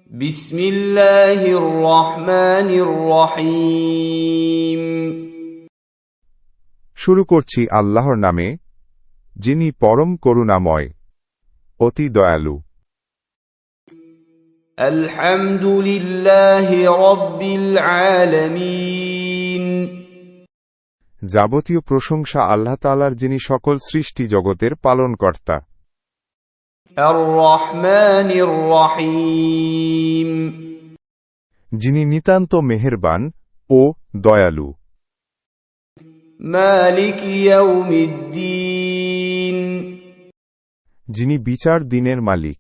বিসমিল্লাহির রহমানির রহিম। শুরু করছি আল্লাহর নামে, যিনি পরম করুণাময়, অতি দয়ালু। আলহামদুলিল্লাহি রাব্বিল আলামিন। যাবতীয় প্রশংসা আল্লাহ তাআলার, যিনি সকল সৃষ্টি জগতের পালনকর্তা। আর রহমানির রহিম। যিনি নিতান্ত মেহেরবান ও দয়ালু। মালিক ইয়াউমিদ্দিন। যিনি বিচার দিনের মালিক।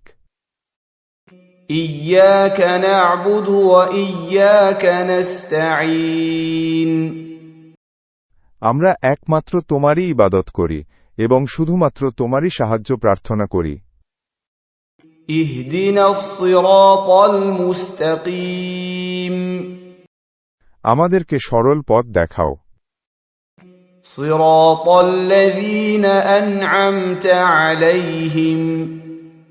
ইয়াকা না'বুদু ওয়া ইয়াকা নাস্তাঈন। আমরা একমাত্র তোমারই ইবাদত করি এবং শুধুমাত্র তোমারই সাহায্য প্রার্থনা করি। ইহদিনাস সিরাতাল মুস্তাকিম। আমাদেরকে সরল পথ দেখাও। সিরাতাল্লাযীনা আন'আমতা আলাইহিম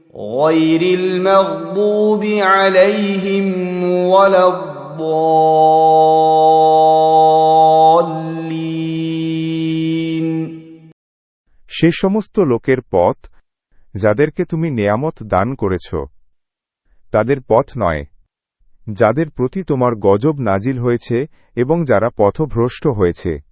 গায়রিল মাগদুবি আলাইহিম ওয়ালাদ-দাল্লিন। সে সমস্ত লোকের পথ যাদেরকে তুমি নেয়ামত দান করেছ, তাদের পথ নয়, যাদের প্রতি তোমার গজব নাজিল হয়েছে এবং যারা পথভ্রষ্ট হয়েছে।